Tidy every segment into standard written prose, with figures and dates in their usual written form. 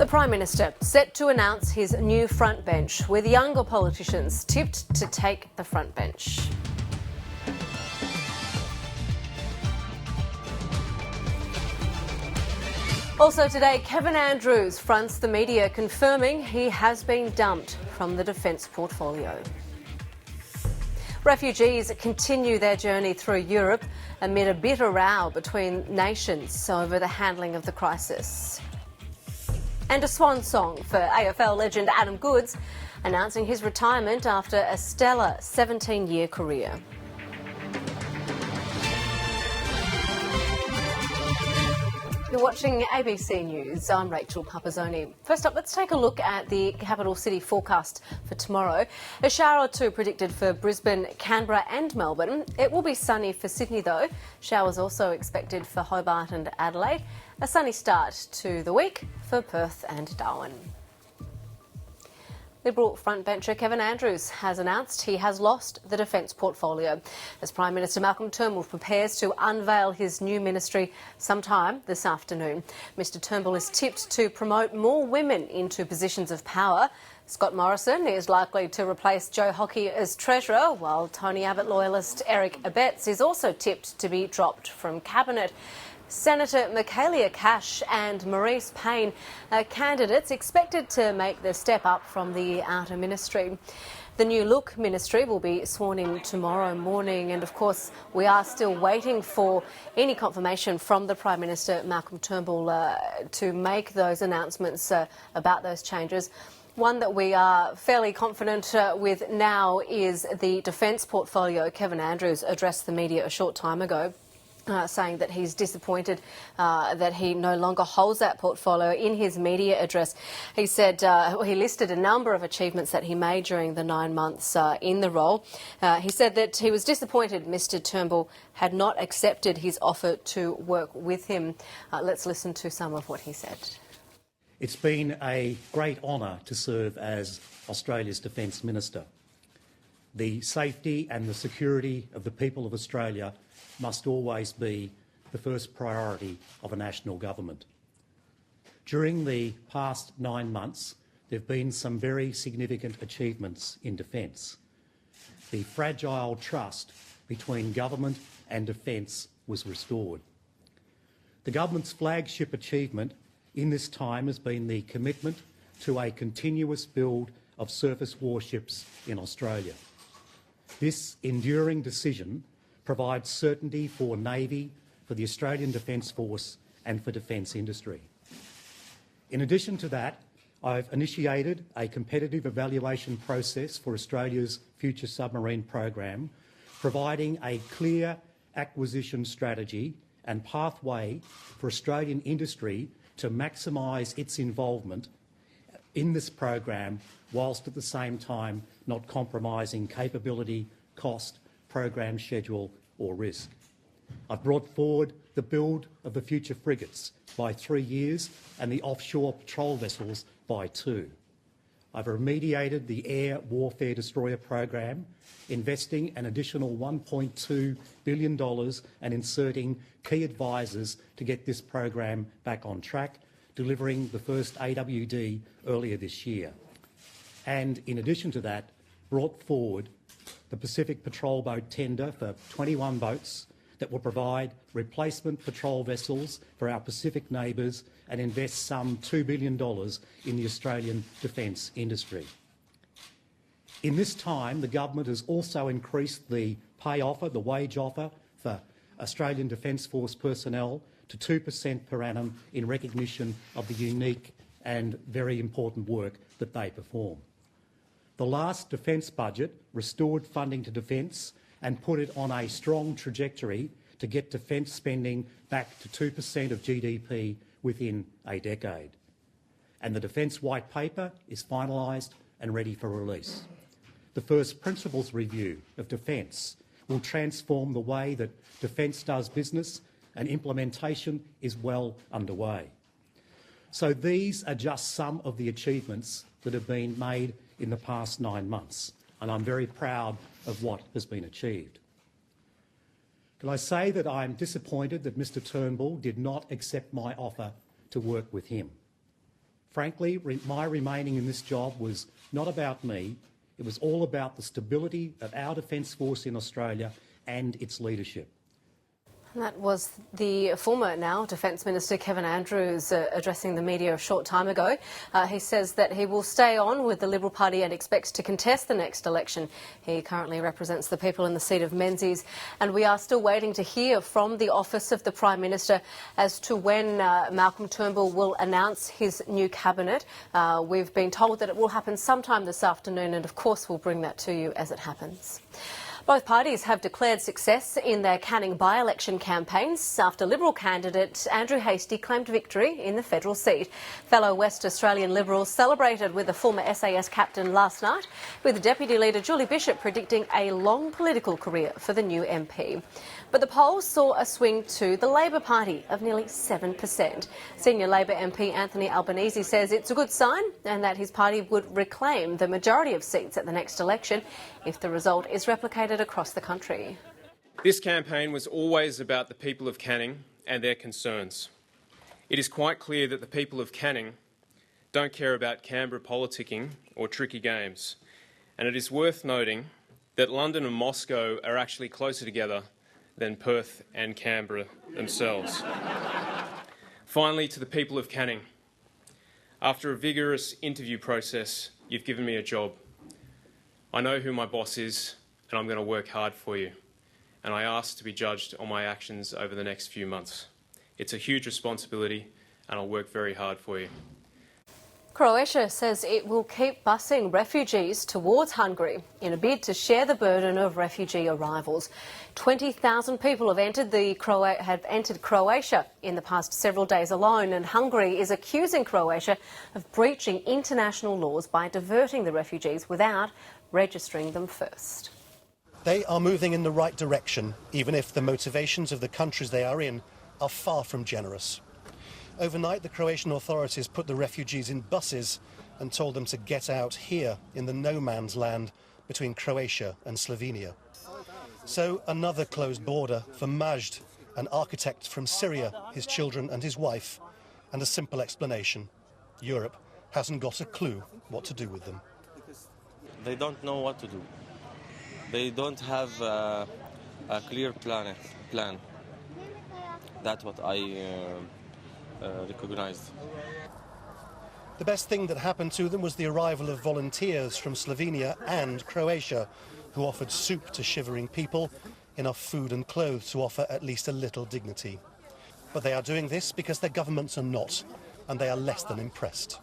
The Prime Minister set to announce his new front bench, with younger politicians tipped to take the front bench. Also today, Kevin Andrews fronts the media, confirming he has been dumped from the defence portfolio. Refugees continue their journey through Europe amid a bitter row between nations over the handling of the crisis. And a swan song for AFL legend Adam Goodes, announcing his retirement after a stellar 17-year career. You're watching ABC News. I'm Rachel Pupazzoni. First up, let's take a look at the capital city forecast for tomorrow. A shower or two predicted for Brisbane, Canberra and Melbourne. It will be sunny for Sydney though. Showers also expected for Hobart and Adelaide. A sunny start to the week for Perth and Darwin. Liberal frontbencher Kevin Andrews has announced he has lost the defence portfolio as Prime Minister Malcolm Turnbull prepares to unveil his new ministry sometime this afternoon. Mr Turnbull is tipped to promote more women into positions of power. Scott Morrison is likely to replace Joe Hockey as Treasurer, while Tony Abbott loyalist Eric Abetz is also tipped to be dropped from Cabinet. Senator Michaelia Cash and Maurice Payne are candidates expected to make the step up from the outer ministry. The New Look ministry will be sworn in tomorrow morning, and of course we are still waiting for any confirmation from the Prime Minister Malcolm Turnbull to make those announcements about those changes. One that we are fairly confident with now is the defence portfolio. Kevin Andrews addressed the media a short time ago, saying that he's disappointed that he no longer holds that portfolio. In his media address, he said he listed a number of achievements that he made during the 9 months in the role. He said that he was disappointed Mr Turnbull had not accepted his offer to work with him. Let's listen to some of what he said. It's been a great honour to serve as Australia's Defence Minister. The safety and the security of the people of Australia must always be the first priority of a national government. During the past 9 months, there have been some very significant achievements in defence. The fragile trust between government and defence was restored. The government's flagship achievement in this time has been the commitment to a continuous build of surface warships in Australia. This enduring decision provides certainty for Navy, for the Australian Defence Force and for defence industry. In addition to that, I've initiated a competitive evaluation process for Australia's future submarine program, providing a clear acquisition strategy and pathway for Australian industry to maximise its involvement in this program, whilst at the same time not compromising capability, cost, program schedule or risk. I've brought forward the build of the future frigates by 3 years and the offshore patrol vessels by 2. I've remediated the air warfare destroyer program, investing an additional $1.2 billion and inserting key advisors to get this program back on track, delivering the first AWD earlier this year. And in addition to that, brought forward the Pacific Patrol Boat tender for 21 boats that will provide replacement patrol vessels for our Pacific neighbours and invest some $2 billion in the Australian defence industry. In this time, the government has also increased the pay offer, the wage offer for Australian Defence Force personnel to 2% per annum in recognition of the unique and very important work that they perform. The last defence budget restored funding to defence and put it on a strong trajectory to get defence spending back to 2% of GDP within a decade. And the Defence White Paper is finalised and ready for release. The first principles review of defence will transform the way that defence does business, and implementation is well underway. So these are just some of the achievements that have been made in the past 9 months, and I'm very proud of what has been achieved. Can I say that I'm disappointed that Mr Turnbull did not accept my offer to work with him? Frankly, my remaining in this job was not about me. It was all about the stability of our Defence Force in Australia and its leadership. That was the former now Defence Minister Kevin Andrews addressing the media a short time ago. He says that he will stay on with the Liberal Party and expects to contest the next election. He currently represents the people in the seat of Menzies, and we are still waiting to hear from the Office of the Prime Minister as to when Malcolm Turnbull will announce his new cabinet. We've been told that it will happen sometime this afternoon, and of course we'll bring that to you as it happens. Both parties have declared success in their Canning by-election campaigns after Liberal candidate Andrew Hastie claimed victory in the federal seat. Fellow West Australian Liberals celebrated with the former SAS captain last night, with Deputy Leader Julie Bishop predicting a long political career for the new MP. But the polls saw a swing to the Labor Party of nearly 7%. Senior Labor MP Anthony Albanese says it's a good sign and that his party would reclaim the majority of seats at the next election if the result is replicated across the country. This campaign was always about the people of Canning and their concerns. It is quite clear that the people of Canning don't care about Canberra politicking or tricky games, and it is worth noting that London and Moscow are actually closer together than Perth and Canberra themselves. Finally, to the people of Canning, after a vigorous interview process, you've given me a job. I know who my boss is, and I'm going to work hard for you. And I ask to be judged on my actions over the next few months. It's a huge responsibility, and I'll work very hard for you. Croatia says it will keep busing refugees towards Hungary in a bid to share the burden of refugee arrivals. 20,000 people have entered Croatia in the past several days alone, and Hungary is accusing Croatia of breaching international laws by diverting the refugees without registering them first. They are moving in the right direction, even if the motivations of the countries they are in are far from generous. Overnight, the Croatian authorities put the refugees in buses and told them to get out here in the no-man's land between Croatia and Slovenia. So another closed border for Majd, an architect from Syria, his children and his wife, and a simple explanation. Europe hasn't got a clue what to do with them. They don't know what to do. They don't have a clear plan. That's what I recognized. The best thing that happened to them was the arrival of volunteers from Slovenia and Croatia who offered soup to shivering people, enough food and clothes to offer at least a little dignity. But they are doing this because their governments are not, and they are less than impressed.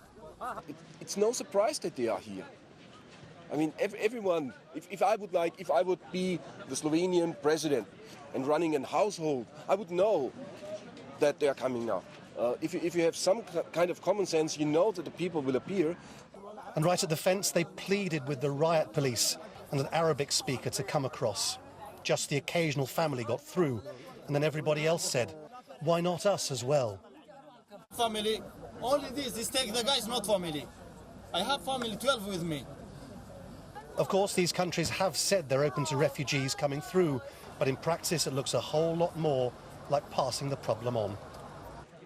It's no surprise that they are here. I mean, everyone, if I would be the Slovenian president and running a household, I would know that they are coming now. If you have some kind of common sense, you know that the people will appear. And right at the fence, they pleaded with the riot police and an Arabic speaker to come across. Just the occasional family got through, and then everybody else said, why not us as well? Family, only this take the guys, not family. I have family 12 with me. Of course, these countries have said they're open to refugees coming through, but in practice it looks a whole lot more like passing the problem on.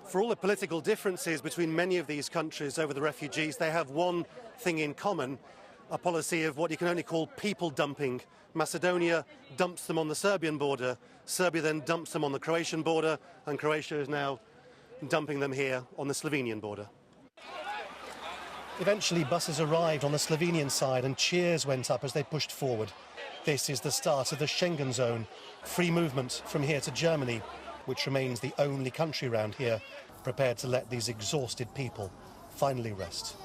For all the political differences between many of these countries over the refugees, they have one thing in common, a policy of what you can only call people dumping. Macedonia dumps them on the Serbian border, Serbia then dumps them on the Croatian border, and Croatia is now dumping them here on the Slovenian border. Eventually, buses arrived on the Slovenian side and cheers went up as they pushed forward. This is the start of the Schengen zone, free movement from here to Germany, which remains the only country around here prepared to let these exhausted people finally rest.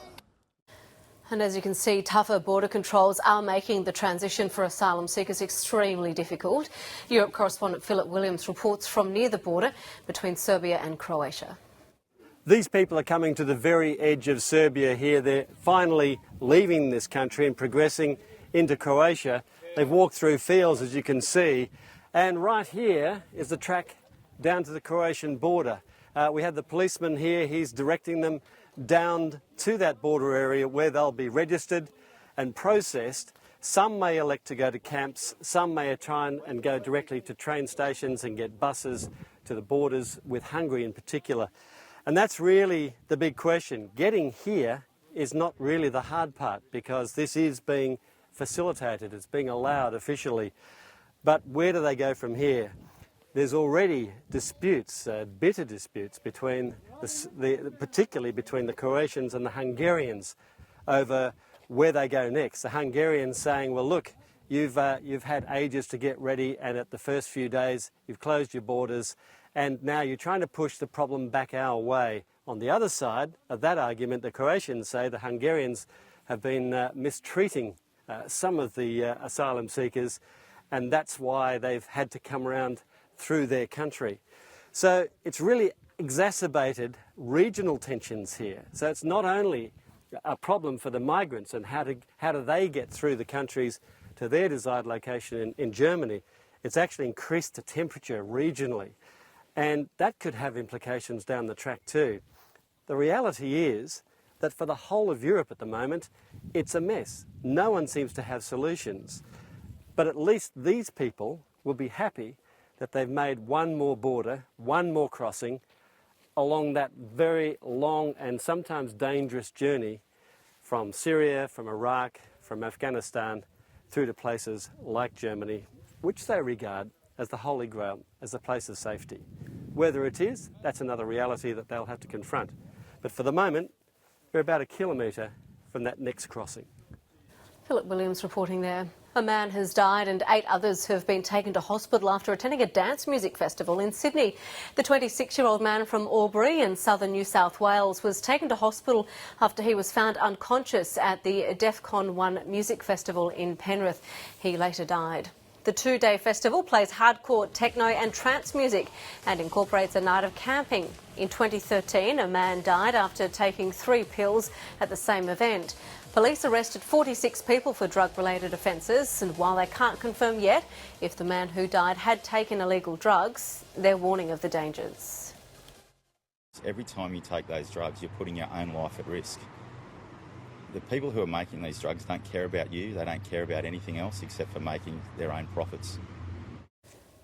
And as you can see, tougher border controls are making the transition for asylum seekers extremely difficult. Europe correspondent Philip Williams reports from near the border between Serbia and Croatia. These people are coming to the very edge of Serbia here. They're finally leaving this country and progressing into Croatia. They've walked through fields, as you can see, and right here is the track down to the Croatian border. We have the policeman here. He's directing them down to that border area where they'll be registered and processed. Some may elect to go to camps, some may try and go directly to train stations and get buses to the borders with Hungary in particular. And that's really the big question. Getting here is not really the hard part because this is being facilitated, it's being allowed officially. But where do they go from here? There's already disputes, bitter disputes, between particularly between the Croatians and the Hungarians over where they go next. The Hungarians saying, well, look, you've had ages to get ready, and at the first few days you've closed your borders, and now you're trying to push the problem back our way. On the other side of that argument, the Croatians say the Hungarians have been mistreating some of the asylum seekers, and that's why they've had to come around through their country. So it's really exacerbated regional tensions here. So it's not only a problem for the migrants and how do they get through the countries to their desired location in Germany, it's actually increased the temperature regionally. And that could have implications down the track too. The reality is that for the whole of Europe at the moment, it's a mess. No one seems to have solutions. But at least these people will be happy that they've made one more border, one more crossing along that very long and sometimes dangerous journey from Syria, from Iraq, from Afghanistan, through to places like Germany, which they regard as the Holy Grail, as a place of safety. Whether it is, that's another reality that they'll have to confront. But for the moment, we're about 1 kilometre from that next crossing. Philip Williams reporting there. A man has died and 8 others have been taken to hospital after attending a dance music festival in Sydney. The 26-year-old man from Albury in southern New South Wales was taken to hospital after he was found unconscious at the DEFCON 1 music festival in Penrith. He later died. The 2-day festival plays hardcore techno and trance music and incorporates a night of camping. In 2013, a man died after taking 3 pills at the same event. Police arrested 46 people for drug-related offences, and while they can't confirm yet if the man who died had taken illegal drugs, they're warning of the dangers. Every time you take those drugs, you're putting your own life at risk. The people who are making these drugs don't care about you, they don't care about anything else except for making their own profits.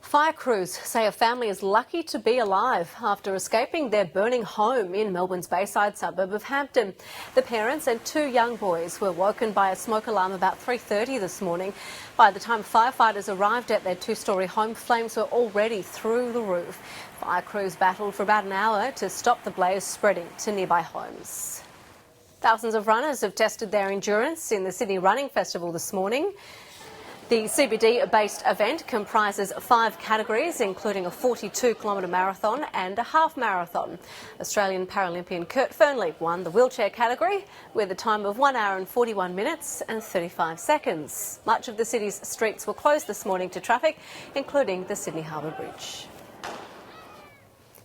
Fire crews say a family is lucky to be alive after escaping their burning home in Melbourne's Bayside suburb of Hampton. The parents and 2 young boys were woken by a smoke alarm about 3:30 this morning. By the time firefighters arrived at their 2-storey home, flames were already through the roof. Fire crews battled for about an hour to stop the blaze spreading to nearby homes. Thousands of runners have tested their endurance in the Sydney Running Festival this morning. The CBD-based event comprises 5 categories, including a 42-kilometre marathon and a half marathon. Australian Paralympian Kurt Fearnley won the wheelchair category with a time of 1 hour and 41 minutes and 35 seconds. Much of the city's streets were closed this morning to traffic, including the Sydney Harbour Bridge.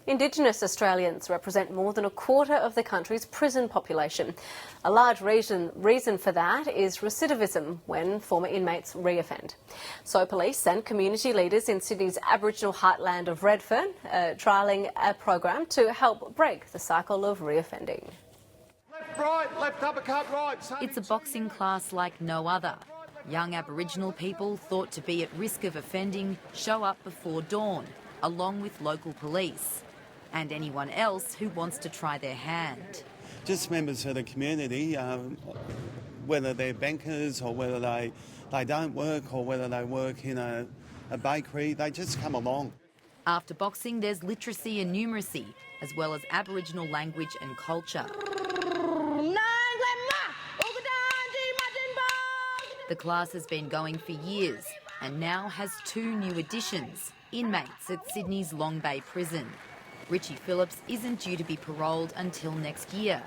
Indigenous Australians represent more than 1/4 of the country's prison population. A large reason for that is recidivism when former inmates reoffend. So police and community leaders in Sydney's Aboriginal heartland of Redfern are trialling a program to help break the cycle of reoffending. Left, right, left uppercut, right. It's a boxing class like no other. Young Aboriginal people thought to be at risk of offending show up before dawn, along with local police and anyone else who wants to try their hand. Just members of the community, whether they're bankers or whether they don't work or whether they work in a bakery, they just come along. After boxing, there's literacy and numeracy, as well as Aboriginal language and culture. The class has been going for years and now has 2 new additions, inmates at Sydney's Long Bay Prison. Richie Phillips isn't due to be paroled until next year,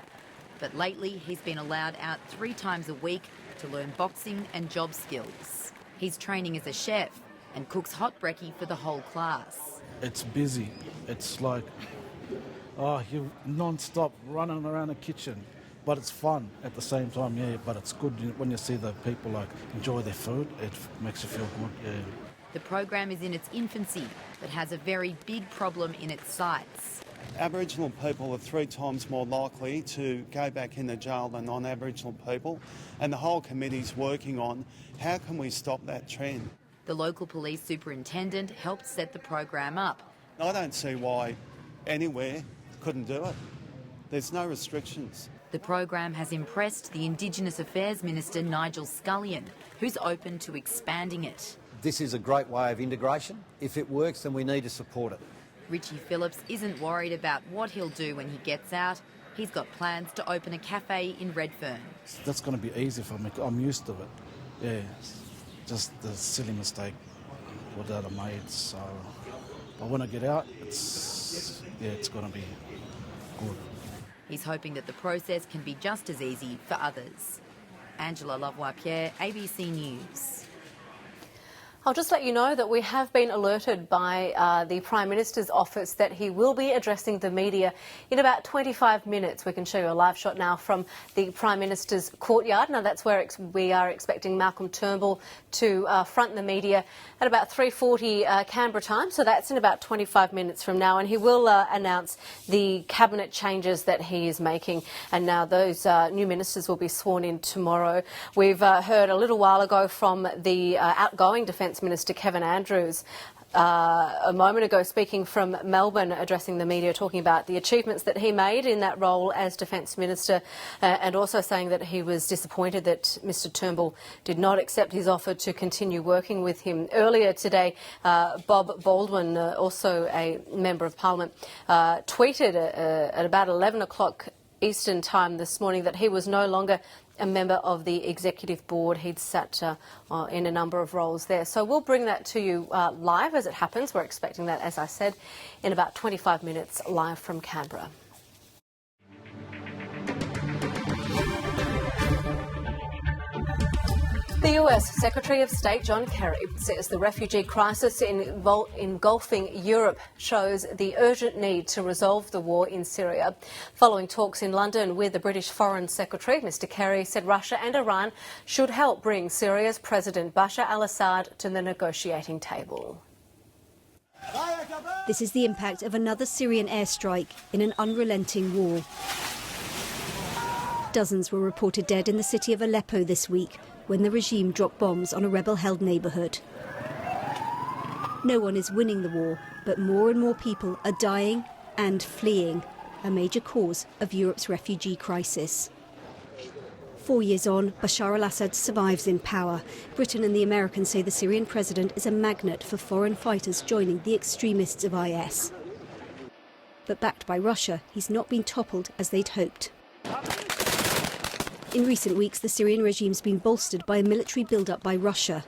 but lately he's been allowed out 3 times a week to learn boxing and job skills. He's training as a chef and cooks hot brekkie for the whole class. It's busy. It's like, you're non-stop running around the kitchen, but it's fun at the same time, yeah, but it's good when you see the people enjoy their food. It makes you feel good, yeah. The program is in its infancy, but has a very big problem in its sights. Aboriginal people are 3 times more likely to go back into jail than non-Aboriginal people, and the whole committee's working on how can we stop that trend. The local police superintendent helped set the program up. I don't see why anywhere couldn't do it. There's no restrictions. The program has impressed the Indigenous Affairs Minister Nigel Scullion, who's open to expanding it. This is a great way of integration. If it works, then we need to support it. Richie Phillips isn't worried about what he'll do when he gets out. He's got plans to open a cafe in Redfern. That's going to be easy for me. I'm used to it. Yeah, just the silly mistake that I made. So, but when I get out, it's going to be good. He's hoping that the process can be just as easy for others. Angela Lavoie-Pierre, ABC News. I'll just let you know that we have been alerted by the Prime Minister's office that he will be addressing the media in about 25 minutes. We can show you a live shot now from the Prime Minister's courtyard. Now, that's where we are expecting Malcolm Turnbull to front the media at about 3:40 Canberra time. So that's in about 25 minutes from now. And he will announce the cabinet changes that he is making. And now those new ministers will be sworn in tomorrow. We've heard a little while ago from the outgoing Defence Minister Kevin Andrews a moment ago, speaking from Melbourne, addressing the media, talking about the achievements that he made in that role as Defence Minister, and also saying that he was disappointed that Mr Turnbull did not accept his offer to continue working with him. Earlier today, Bob Baldwin, also a Member of Parliament, tweeted at about 11 o'clock Eastern Time this morning that he was no longer a member of the Executive Board. He'd sat in a number of roles there. So we'll bring that to you live as it happens. We're expecting that, as I said, in about 25 minutes live from Canberra. The US Secretary of State John Kerry says the refugee crisis engulfing Europe shows the urgent need to resolve the war in Syria. Following talks in London with the British Foreign Secretary, Mr Kerry said Russia and Iran should help bring Syria's President Bashar al-Assad to the negotiating table. This is the impact of another Syrian airstrike in an unrelenting war. Dozens were reported dead in the city of Aleppo this week when the regime dropped bombs on a rebel-held neighbourhood. No one is winning the war, but more and more people are dying and fleeing, a major cause of Europe's refugee crisis. 4 years on, Bashar al-Assad survives in power. Britain and the Americans say the Syrian president is a magnet for foreign fighters joining the extremists of IS. But backed by Russia, he's not been toppled as they'd hoped. In recent weeks, the Syrian regime's been bolstered by a military build-up by Russia.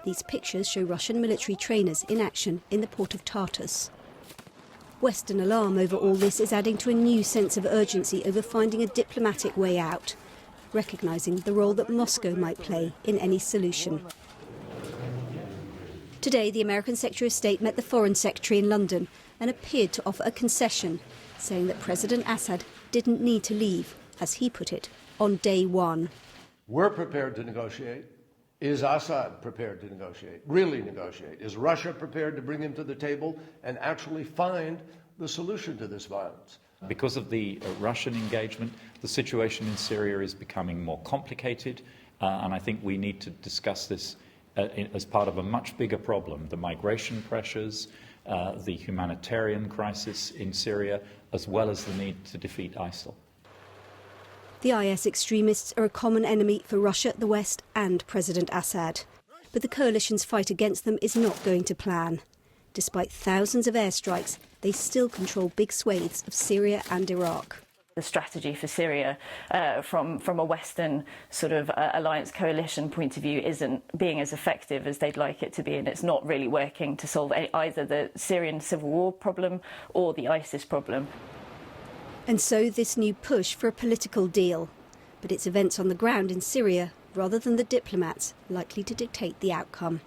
These pictures show Russian military trainers in action in the port of Tartus. Western alarm over all this is adding to a new sense of urgency over finding a diplomatic way out, recognising the role that Moscow might play in any solution. Today, the American Secretary of State met the Foreign Secretary in London and appeared to offer a concession, saying that President Assad didn't need to leave, as he put it, on day one. We're prepared to negotiate. Is Assad prepared to negotiate, really negotiate? Is Russia prepared to bring him to the table and actually find the solution to this violence? Because of the Russian engagement, the situation in Syria is becoming more complicated, and I think we need to discuss this as part of a much bigger problem, the migration pressures, the humanitarian crisis in Syria, as well as the need to defeat ISIL. The IS extremists are a common enemy for Russia, the West and President Assad. But the coalition's fight against them is not going to plan. Despite thousands of airstrikes, they still control big swathes of Syria and Iraq. The strategy for Syria from a Western sort of alliance coalition point of view isn't being as effective as they'd like it to be, and it's not really working to solve either the Syrian civil war problem or the ISIS problem. And so this new push for a political deal. But it's events on the ground in Syria, rather than the diplomats, likely to dictate the outcome.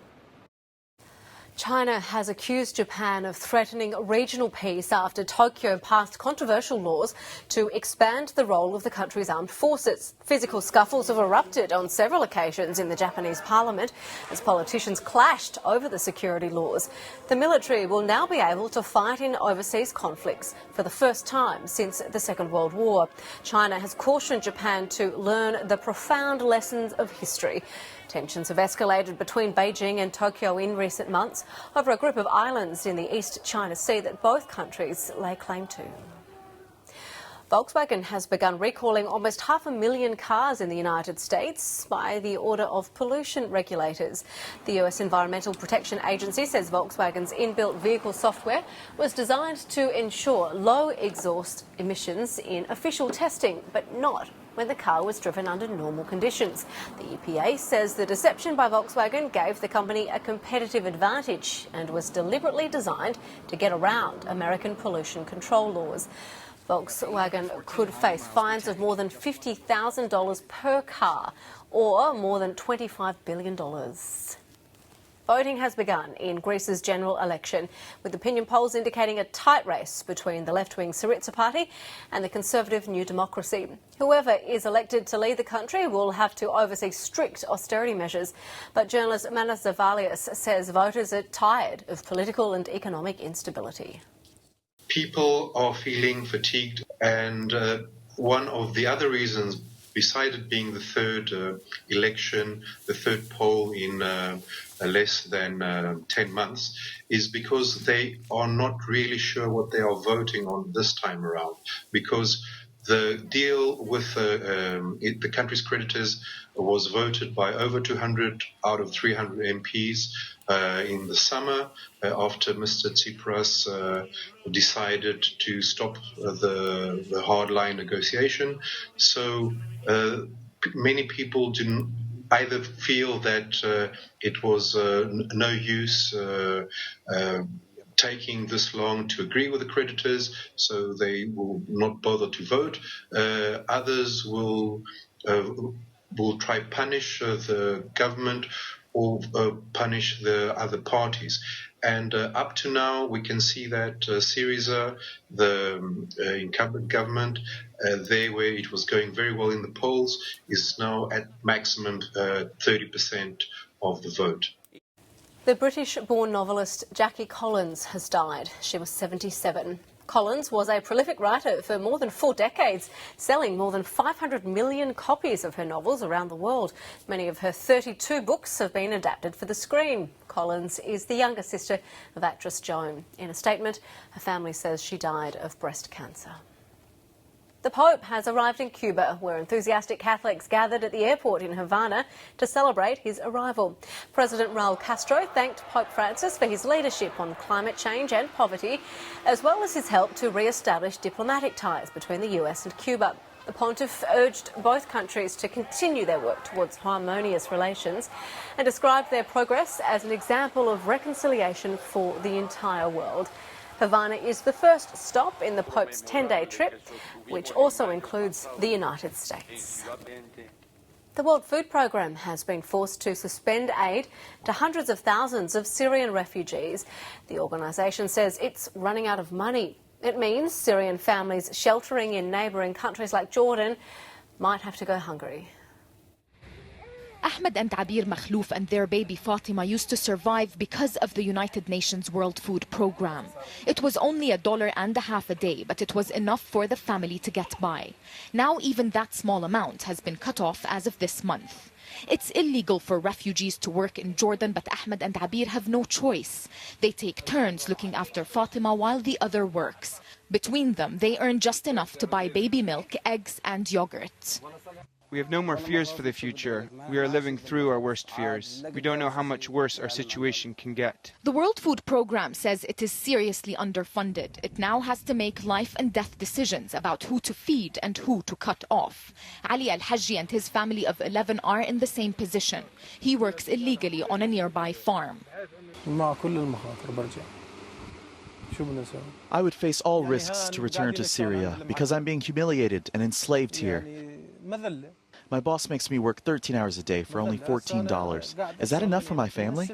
China has accused Japan of threatening regional peace after Tokyo passed controversial laws to expand the role of the country's armed forces. Physical scuffles have erupted on several occasions in the Japanese parliament as politicians clashed over the security laws. The military will now be able to fight in overseas conflicts for the first time since the Second World War. China has cautioned Japan to learn the profound lessons of history. Tensions have escalated between Beijing and Tokyo in recent months over a group of islands in the East China Sea that both countries lay claim to. Volkswagen has begun recalling almost 500,000 cars in the United States by the order of pollution regulators. The US Environmental Protection Agency says Volkswagen's inbuilt vehicle software was designed to ensure low exhaust emissions in official testing, but not when the car was driven under normal conditions. The EPA says the deception by Volkswagen gave the company a competitive advantage and was deliberately designed to get around American pollution control laws. Volkswagen could face fines of more than $50,000 per car, or more than $25 billion. Voting has begun in Greece's general election, with opinion polls indicating a tight race between the left-wing Syriza party and the conservative New Democracy. Whoever is elected to lead the country will have to oversee strict austerity measures. But journalist Manos Zavalius says voters are tired of political and economic instability. People are feeling fatigued, and one of the other reasons, besides it being the third election, the third poll in less than 10 months, is because they are not really sure what they are voting on this time around, because the deal with the country's creditors was voted by over 200 out of 300 MPs in the summer after Mr. Tsipras decided to stop the hardline negotiation. So many people didn't either feel that it was no use taking this long to agree with the creditors, so they will not bother to vote. Others will try to punish the government or punish the other parties. And up to now, we can see that Syriza, the incumbent government, there where it was going very well in the polls, is now at maximum 30% of the vote. The British-born novelist Jackie Collins has died. She was 77. Collins was a prolific writer for more than 4 decades, selling more than 500 million copies of her novels around the world. Many of her 32 books have been adapted for the screen. Collins is the younger sister of actress Joan. In a statement, her family says she died of breast cancer. The Pope has arrived in Cuba, where enthusiastic Catholics gathered at the airport in Havana to celebrate his arrival. President Raul Castro thanked Pope Francis for his leadership on climate change and poverty, as well as his help to re-establish diplomatic ties between the US and Cuba. The pontiff urged both countries to continue their work towards harmonious relations and described their progress as an example of reconciliation for the entire world. Havana is the first stop in the Pope's 10-day trip, which also includes the United States. The World Food Programme has been forced to suspend aid to hundreds of thousands of Syrian refugees. The organisation says it's running out of money. It means Syrian families sheltering in neighbouring countries like Jordan might have to go hungry. Ahmed and Abir Makhlouf and their baby Fatima used to survive because of the United Nations World Food Programme. It was only $1.50 a day, but it was enough for the family to get by. Now even that small amount has been cut off as of this month. It's illegal for refugees to work in Jordan, but Ahmed and Abir have no choice. They take turns looking after Fatima while the other works. Between them, they earn just enough to buy baby milk, eggs and yogurt. We have no more fears for the future. We are living through our worst fears. We don't know how much worse our situation can get. The World Food Programme says it is seriously underfunded. It now has to make life and death decisions about who to feed and who to cut off. Ali Al-Hajji and his family of 11 are in the same position. He works illegally on a nearby farm. I would face all risks to return to Syria because I'm being humiliated and enslaved here. My boss makes me work 13 hours a day for only $14. Is that enough for my family?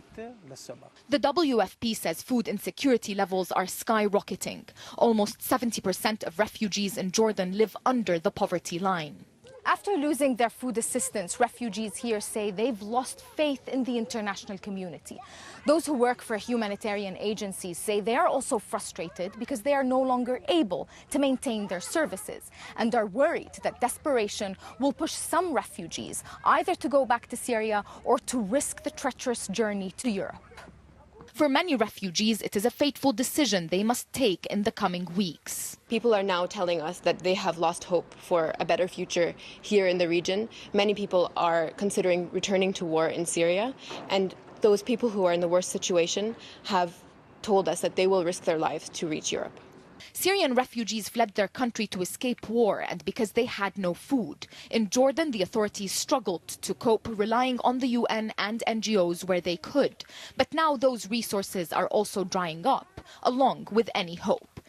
The WFP says food insecurity levels are skyrocketing. Almost 70% of refugees in Jordan live under the poverty line. After losing their food assistance, refugees here say they've lost faith in the international community. Those who work for humanitarian agencies say they are also frustrated because they are no longer able to maintain their services and are worried that desperation will push some refugees either to go back to Syria or to risk the treacherous journey to Europe. For many refugees, it is a fateful decision they must take in the coming weeks. People are now telling us that they have lost hope for a better future here in the region. Many people are considering returning to war in Syria, and those people who are in the worst situation have told us that they will risk their lives to reach Europe. Syrian refugees fled their country to escape war and because they had no food. In Jordan, the authorities struggled to cope, relying on the UN and NGOs where they could. But now those resources are also drying up, along with any hope.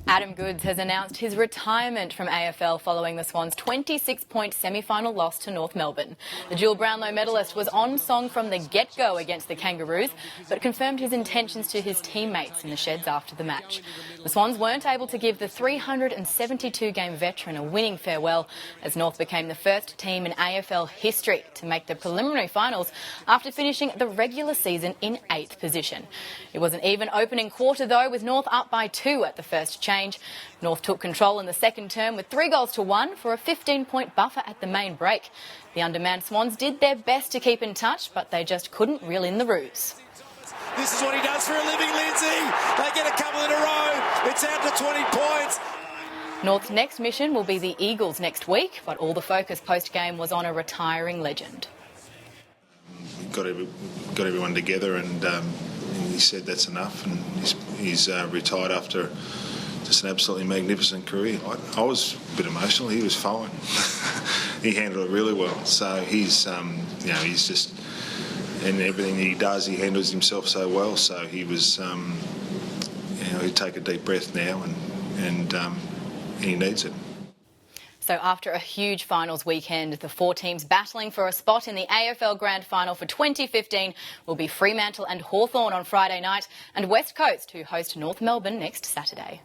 Adam Goodes has announced his retirement from AFL following the Swans' 26-point semi-final loss to North Melbourne. The dual Brownlow medalist was on song from the get-go against the Kangaroos, but confirmed his intentions to his teammates in the sheds after the match. The Swans weren't able to give the 372-game veteran a winning farewell, as North became the first team in AFL history to make the preliminary finals after finishing the regular season in 8th position. It was an even opening quarter, though, with North up by 2 at the first change. North took control in the second term with 3-1 for a 15-point buffer at the main break. The undermanned Swans did their best to keep in touch, but they just couldn't reel in the ruse. This is what he does for a living, Lindsay. They get a couple in a row. It's out to 20 points. North's next mission will be the Eagles next week, but all the focus post-game was on a retiring legend. Got everyone together, and he said that's enough, and he's retired after just an absolutely magnificent career. I was a bit emotional. He was fine. He handled it really well. So he's just, and everything he does, he handles himself so well. So he was, he'd take a deep breath now, and he needs it. So after a huge finals weekend, the 4 teams battling for a spot in the AFL Grand Final for 2015 will be Fremantle and Hawthorn on Friday night, and West Coast, who host North Melbourne next Saturday.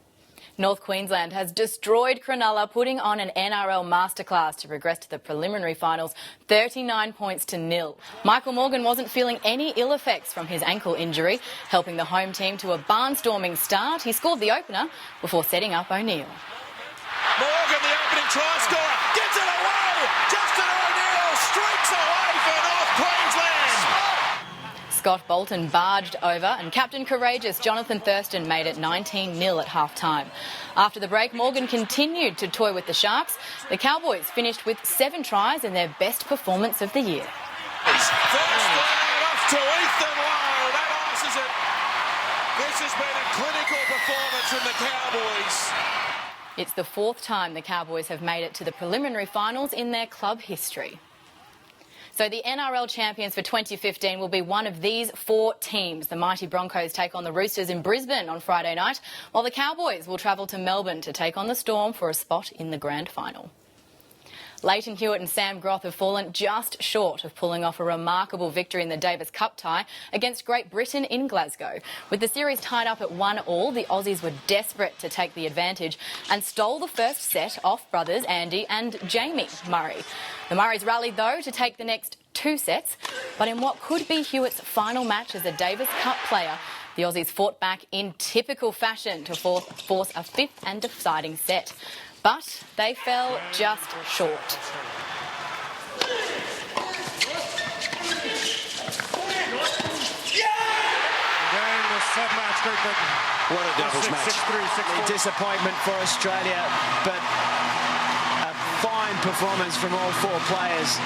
North Queensland has destroyed Cronulla, putting on an NRL masterclass to progress to the preliminary finals, 39 points to 0. Michael Morgan wasn't feeling any ill effects from his ankle injury, helping the home team to a barnstorming start. He scored the opener before setting up O'Neill. Morgan, the opening try scorer, gets it away! Justin O'Neill streaks away for North Queensland! Scott Bolton barged over, and captain courageous Jonathan Thurston made it 19-0 at half-time. After the break, Morgan continued to toy with the Sharks. The Cowboys finished with 7 tries in their best performance of the year. First off to Ethan Lowe, that ices it. This has been a clinical performance from the Cowboys. It's the 4th time the Cowboys have made it to the preliminary finals in their club history. So the NRL champions for 2015 will be one of these 4 teams. The mighty Broncos take on the Roosters in Brisbane on Friday night, while the Cowboys will travel to Melbourne to take on the Storm for a spot in the grand final. Leighton Hewitt and Sam Groth have fallen just short of pulling off a remarkable victory in the Davis Cup tie against Great Britain in Glasgow. With the series tied up at 1-1, the Aussies were desperate to take the advantage and stole the first set off brothers Andy and Jamie Murray. The Murrays rallied, though, to take the next 2 sets, but in what could be Hewitt's final match as a Davis Cup player, the Aussies fought back in typical fashion to force a 5th and deciding set. But they fell just short. What a doubles match. A disappointment for Australia, but a fine performance from all 4 players.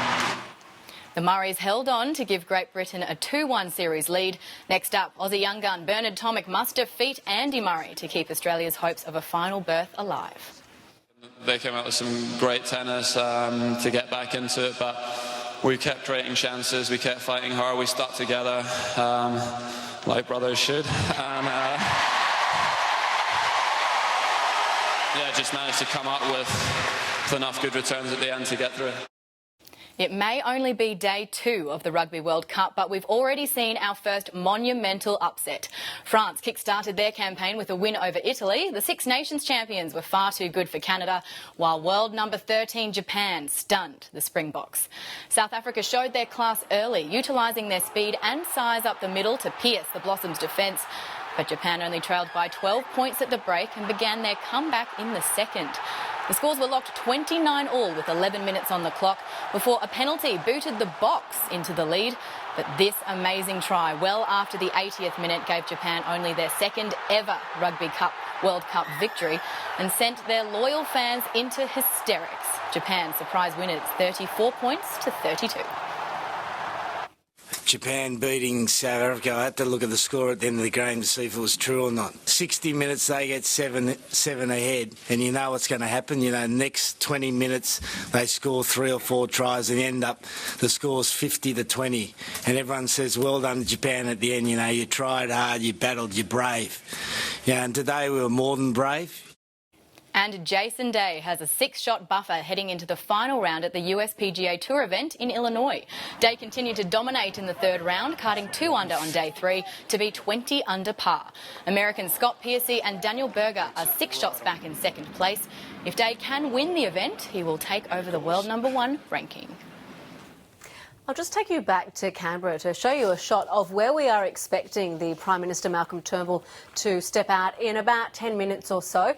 The Murrays held on to give Great Britain a 2-1 series lead. Next up, Aussie young gun Bernard Tomic must defeat Andy Murray to keep Australia's hopes of a final berth alive. They came out with some great tennis to get back into it, but we kept creating chances, we kept fighting hard, we stuck together like brothers should, and just managed to come up with enough good returns at the end to get through. It may only be day 2 of the Rugby World Cup, but we've already seen our first monumental upset. France kick-started their campaign with a win over Italy. The Six Nations champions were far too good for Canada, while world number 13 Japan stunned the Springboks. South Africa showed their class early, utilising their speed and size up the middle to pierce the Blossoms' defence. But Japan only trailed by 12 points at the break and began their comeback in the second. The scores were locked 29-all with 11 minutes on the clock before a penalty booted the box into the lead. But this amazing try, well after the 80th minute, gave Japan only their second ever Rugby World Cup victory and sent their loyal fans into hysterics. Japan surprise winners 34 points to 32. Japan beating South Africa. I had to look at the score at the end of the game to see if it was true or not. 60 minutes they get seven ahead, and you know what's going to happen. You know, next 20 minutes they score 3 or 4 tries and end up the score's 50-20, and everyone says well done to Japan at the end. You know, you tried hard, you battled, you're brave. Yeah, and today we were more than brave. And Jason Day has a 6-shot buffer heading into the final round at the US PGA Tour event in Illinois. Day continued to dominate in the third round, carding 2 under on day 3 to be 20 under par. Americans Scott Piercy and Daniel Berger are 6 shots back in second place. If Day can win the event, he will take over the world #1 ranking. I'll just take you back to Canberra to show you a shot of where we are expecting the Prime Minister Malcolm Turnbull to step out in about 10 minutes or so.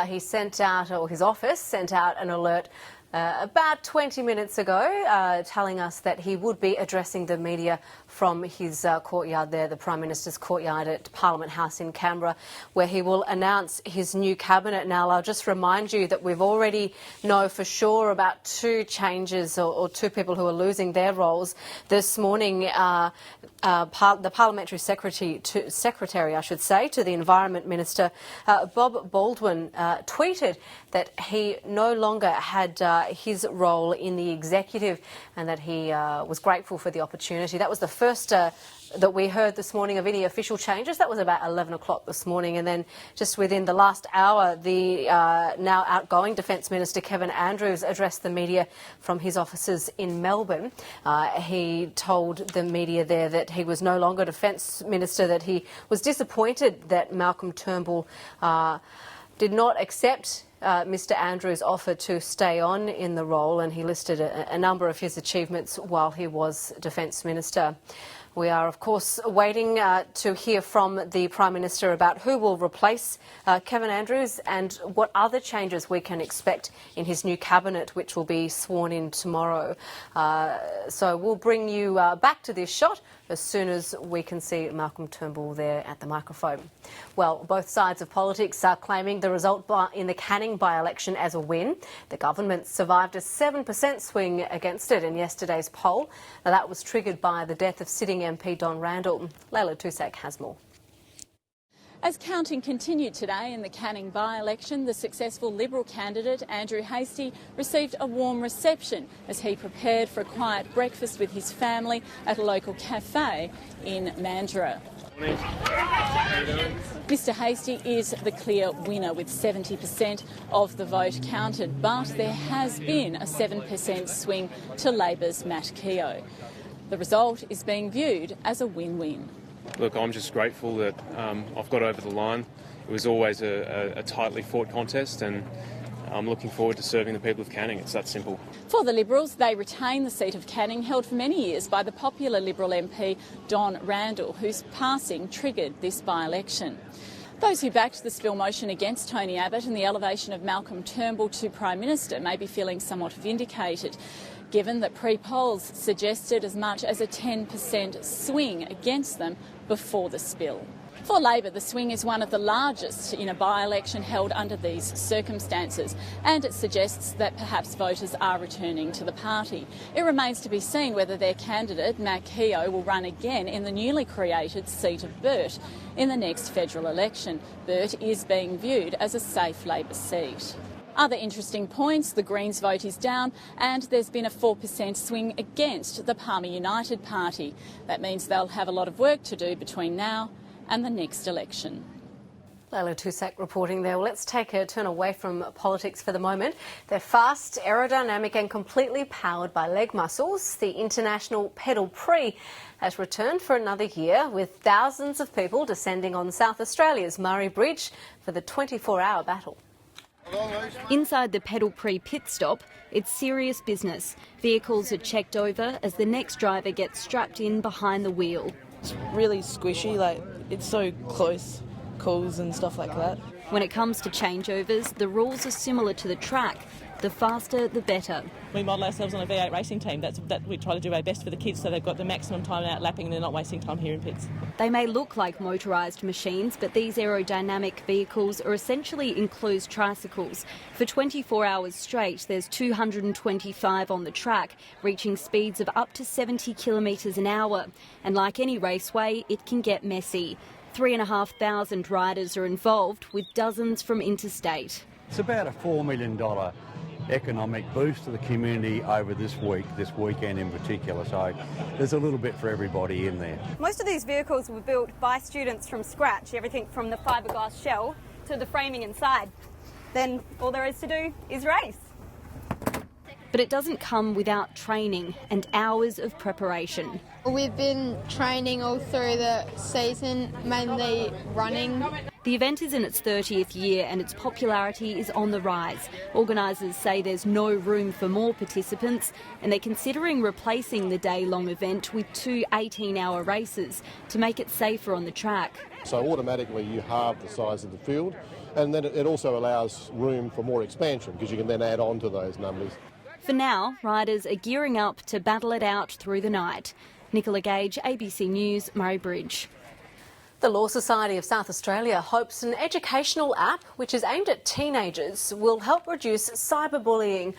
He sent out, or his office sent out an alert about 20 minutes ago telling us that he would be addressing the media from his courtyard there, the Prime Minister's courtyard at Parliament House in Canberra, where he will announce his new cabinet. Now, I'll just remind you that we've already know for sure about 2 changes or 2 people who are losing their roles. This morning, the Parliamentary Secretary to the Environment Minister, Bob Baldwin, tweeted that he no longer had his role in the executive and that he was grateful for the opportunity. That was the first that we heard this morning of any official changes. That was about 11 o'clock this morning, and then just within the last hour, the now outgoing Defence Minister Kevin Andrews addressed the media from his offices in Melbourne. He told the media there that he was no longer Defence Minister, that he was disappointed that Malcolm Turnbull did not accept Mr Andrews' offer to stay on in the role, and he listed a number of his achievements while he was Defence Minister. We are, of course, waiting to hear from the Prime Minister about who will replace Kevin Andrews and what other changes we can expect in his new cabinet, which will be sworn in tomorrow. So we'll bring you back to this shot as soon as we can see Malcolm Turnbull there at the microphone. Well, both sides of politics are claiming the result in the Canning by-election as a win. The government survived a 7% swing against it in yesterday's poll. Now, that was triggered by the death of sitting MP Don Randall. Leila Tusak has more. As counting continued today in the Canning by-election, the successful Liberal candidate Andrew Hastie received a warm reception as he prepared for a quiet breakfast with his family at a local cafe in Mandurah. Mr Hastie is the clear winner with 70% of the vote counted, but there has been a 7% swing to Labor's Matt Keogh. The result is being viewed as a win-win. Look, I'm just grateful that I've got over the line. It was always a tightly fought contest, and I'm looking forward to serving the people of Canning. It's that simple. For the Liberals, they retain the seat of Canning, held for many years by the popular Liberal MP Don Randall, whose passing triggered this by-election. Those who backed the spill motion against Tony Abbott and the elevation of Malcolm Turnbull to Prime Minister may be feeling somewhat vindicated, given that pre-polls suggested as much as a 10% swing against them before the spill. For Labor, the swing is one of the largest in a by-election held under these circumstances, and it suggests that perhaps voters are returning to the party. It remains to be seen whether their candidate, Matt Keogh, will run again in the newly created seat of Burt in the next federal election. Burt is being viewed as a safe Labor seat. Other interesting points, the Greens vote is down and there's been a 4% swing against the Palmer United Party. That means they'll have a lot of work to do between now and the next election. Leila Tusak reporting there. Well, let's take a turn away from politics for the moment. They're fast, aerodynamic and completely powered by leg muscles. The International Pedal Prix has returned for another year, with thousands of people descending on South Australia's Murray Bridge for the 24-hour battle. Inside the Pedal Prix pit stop, it's serious business. Vehicles are checked over as the next driver gets strapped in behind the wheel. It's really squishy, like it's so close calls and stuff like that. When it comes to changeovers, the rules are similar to the track. The faster, the better. We model ourselves on a V8 racing team. That we try to do our best for the kids so they've got the maximum time out lapping and they're not wasting time here in pits. They may look like motorised machines, but these aerodynamic vehicles are essentially enclosed tricycles. For 24 hours straight, there's 225 on the track, reaching speeds of up to 70 kilometres an hour. And like any raceway, it can get messy. 3,500 riders are involved, with dozens from interstate. It's about a $4 million economic boost to the community over this weekend in particular, so there's a little bit for everybody in there. Most of these vehicles were built by students from scratch, everything from the fiberglass shell to the framing inside. Then all there is to do is race. But it doesn't come without training and hours of preparation. We've been training all through the season, mainly running. The event is in its 30th year and its popularity is on the rise. Organisers say there's no room for more participants and they're considering replacing the day-long event with 2 18-hour races to make it safer on the track. So automatically you halve the size of the field, and then it also allows room for more expansion because you can then add on to those numbers. For now, riders are gearing up to battle it out through the night. Nicola Gage, ABC News, Murray Bridge. The Law Society of South Australia hopes an educational app which is aimed at teenagers will help reduce cyberbullying.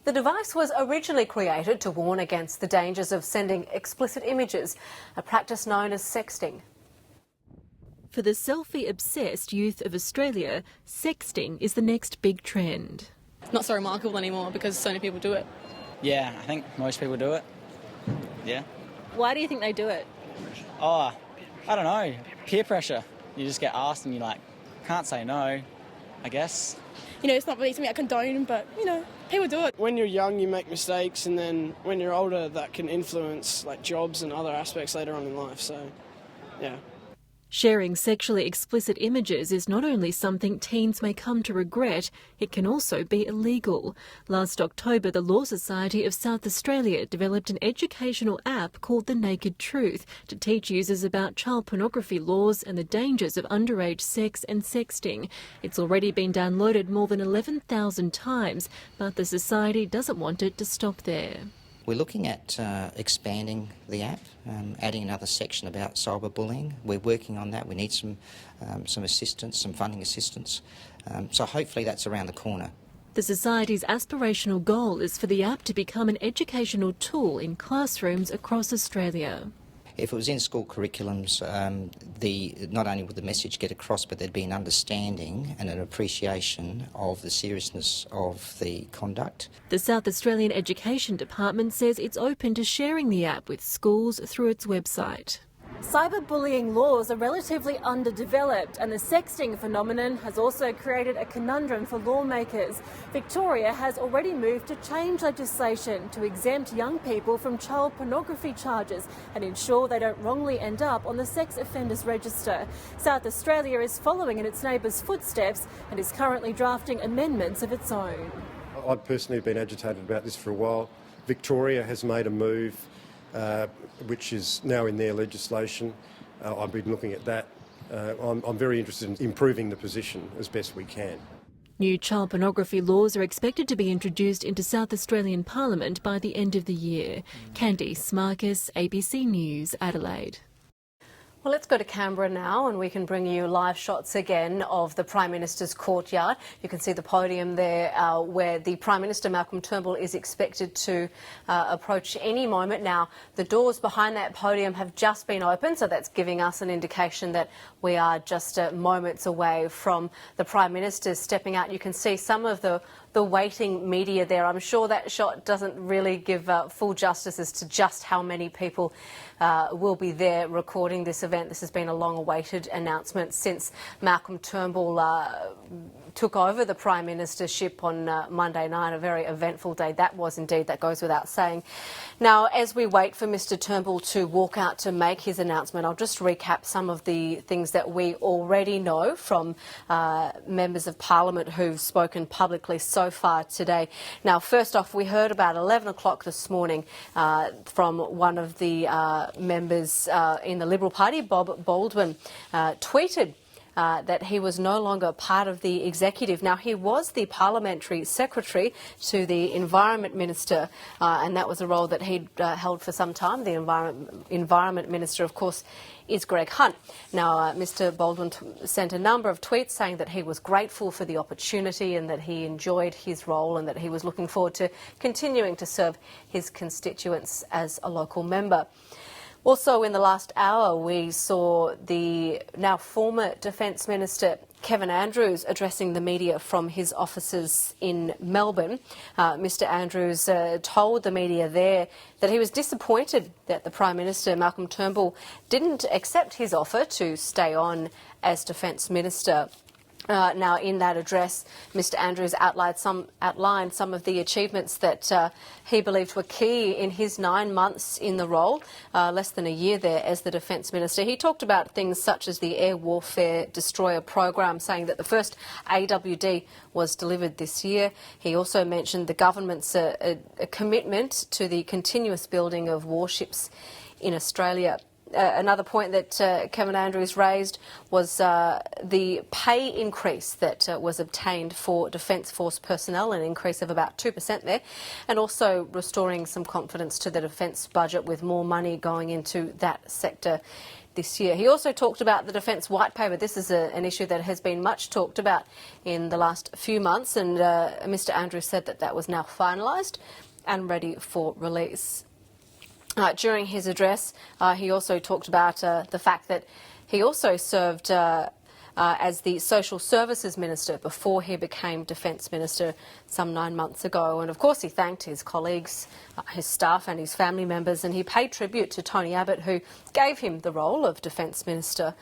The device was originally created to warn against the dangers of sending explicit images, a practice known as sexting. For the selfie-obsessed youth of Australia, sexting is the next big trend. Not so remarkable anymore because so many people do it. Yeah, I think most people do it. Yeah. Why do you think they do it? Oh, I don't know. Peer pressure. You just get asked and you can't say no, I guess. It's not really something I condone, but, people do it. When you're young, you make mistakes, and then when you're older, that can influence, jobs and other aspects later on in life, so, yeah. Sharing sexually explicit images is not only something teens may come to regret, it can also be illegal. Last October, the Law Society of South Australia developed an educational app called The Naked Truth to teach users about child pornography laws and the dangers of underage sex and sexting. It's already been downloaded more than 11,000 times, but the Society doesn't want it to stop there. We're looking at expanding the app, adding another section about cyberbullying. We're working on that. We need some assistance, some funding assistance. So hopefully that's around the corner. The Society's aspirational goal is for the app to become an educational tool in classrooms across Australia. If it was in school curriculums, not only would the message get across, but there'd be an understanding and an appreciation of the seriousness of the conduct. The South Australian Education Department says it's open to sharing the app with schools through its website. Cyberbullying laws are relatively underdeveloped, and the sexting phenomenon has also created a conundrum for lawmakers. Victoria has already moved to change legislation to exempt young people from child pornography charges and ensure they don't wrongly end up on the sex offenders register. South Australia is following in its neighbours' footsteps and is currently drafting amendments of its own. I've personally been agitated about this for a while. Victoria has made a move which is now in their legislation. I've been looking at that. I'm very interested in improving the position as best we can. New child pornography laws are expected to be introduced into South Australian Parliament by the end of the year. Candice Marcus, ABC News, Adelaide. Well, let's go to Canberra now and we can bring you live shots again of the Prime Minister's courtyard. You can see the podium there where the Prime Minister Malcolm Turnbull is expected to approach any moment. Now, the doors behind that podium have just been opened, so that's giving us an indication that we are just moments away from the Prime Minister stepping out. You can see some of the waiting media there. I'm sure that shot doesn't really give full justice as to just how many people will be there recording this event. This has been a long-awaited announcement since Malcolm Turnbull took over the Prime Ministership on Monday night. A very eventful day that was indeed, that goes without saying. Now, as we wait for Mr Turnbull to walk out to make his announcement, I'll just recap some of the things that we already know from members of Parliament who've spoken publicly so far today. Now, first off, we heard about 11 o'clock this morning from one of the members in the Liberal Party, Bob Baldwin, tweeted that he was no longer part of the executive. Now, he was the parliamentary secretary to the Environment Minister, and that was a role that he'd held for some time. The Environment Minister, of course, is Greg Hunt. Now, Mr Baldwin sent a number of tweets saying that he was grateful for the opportunity and that he enjoyed his role and that he was looking forward to continuing to serve his constituents as a local member. Also, in the last hour, we saw the now former Defence Minister Kevin Andrews addressing the media from his offices in Melbourne. Mr Andrews told the media there that he was disappointed that the Prime Minister Malcolm Turnbull didn't accept his offer to stay on as Defence Minister. Now, in that address, Mr Andrews outlined some of the achievements that he believed were key in his 9 months in the role, less than a year there as the Defence Minister. He talked about things such as the Air Warfare Destroyer program, saying that the first AWD was delivered this year. He also mentioned the government's a commitment to the continuous building of warships in Australia. Another point that Kevin Andrews raised was the pay increase that was obtained for Defence Force personnel, an increase of about 2% there, and also restoring some confidence to the defence budget with more money going into that sector this year. He also talked about the Defence White Paper. This is an issue that has been much talked about in the last few months, and Mr Andrews said that that was now finalised and ready for release. During his address, he also talked about the fact that he also served as the Social Services Minister before he became Defence Minister some 9 months ago. And of course he thanked his colleagues, his staff and his family members, and he paid tribute to Tony Abbott, who gave him the role of Defence Minister,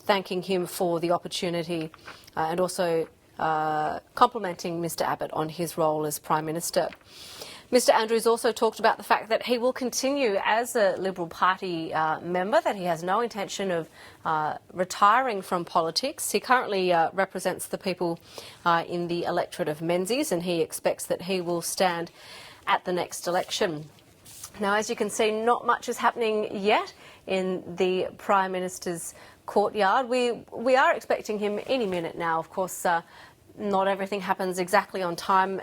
thanking him for the opportunity and also complimenting Mr Abbott on his role as Prime Minister. Mr Andrews also talked about the fact that he will continue as a Liberal Party member, that he has no intention of retiring from politics. He currently represents the people in the electorate of Menzies, and he expects that he will stand at the next election. Now, as you can see, not much is happening yet in the Prime Minister's courtyard. We are expecting him any minute now. Of course, not everything happens exactly on time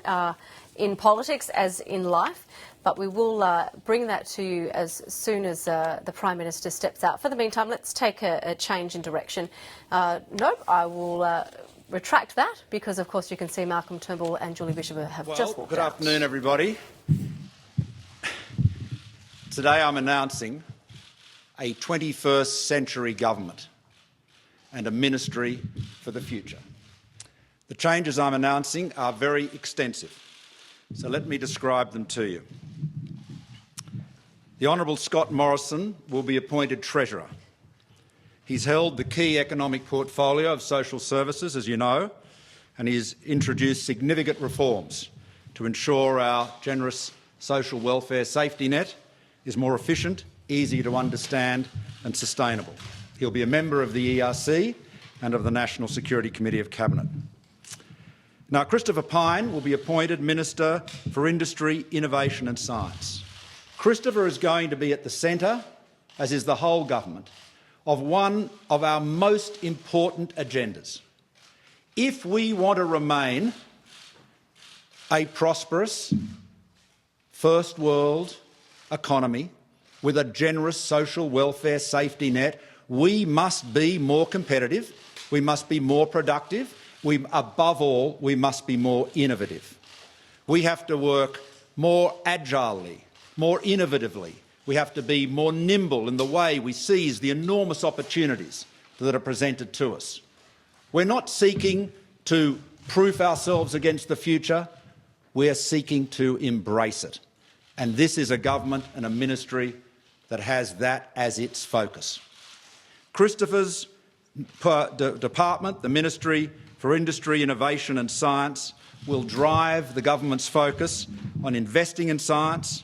in politics as in life, but we will bring that to you as soon as the Prime Minister steps out. For the meantime, let's take a change in direction. No, I will retract that because, of course, you can see Malcolm Turnbull and Julie Bishop have just walked out. Good afternoon, everybody. Today I'm announcing a 21st century government and a ministry for the future. The changes I'm announcing are very extensive, so let me describe them to you. The Honourable Scott Morrison will be appointed Treasurer. He's held the key economic portfolio of social services, as you know, and he's introduced significant reforms to ensure our generous social welfare safety net is more efficient, easy to understand and sustainable. He'll be a member of the ERC and of the National Security Committee of Cabinet. Now, Christopher Pyne will be appointed Minister for Industry, Innovation and Science. Christopher is going to be at the centre, as is the whole government, of one of our most important agendas. If we want to remain a prosperous first world economy with a generous social welfare safety net, we must be more competitive, we must be more productive, above all, we must be more innovative. We have to work more agilely, more innovatively. We have to be more nimble in the way we seize the enormous opportunities that are presented to us. We're not seeking to proof ourselves against the future, we're seeking to embrace it. And this is a government and a ministry that has that as its focus. Christopher's department, the Ministry for Industry, Innovation and Science, will drive the government's focus on investing in science,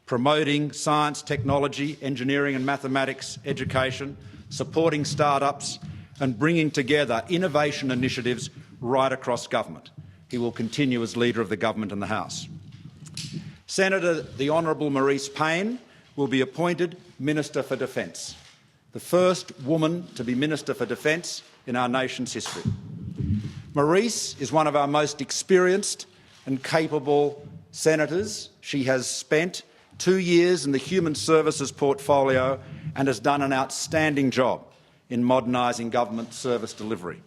promoting science, technology, engineering and mathematics education, supporting startups and bringing together innovation initiatives right across government. He will continue as Leader of the Government in the House. Senator the Honourable Marise Payne will be appointed Minister for Defence. The first woman to be Minister for Defence in our nation's history. Marise is one of our most experienced and capable senators. She has spent 2 years in the Human Services portfolio and has done an outstanding job in modernising government service delivery.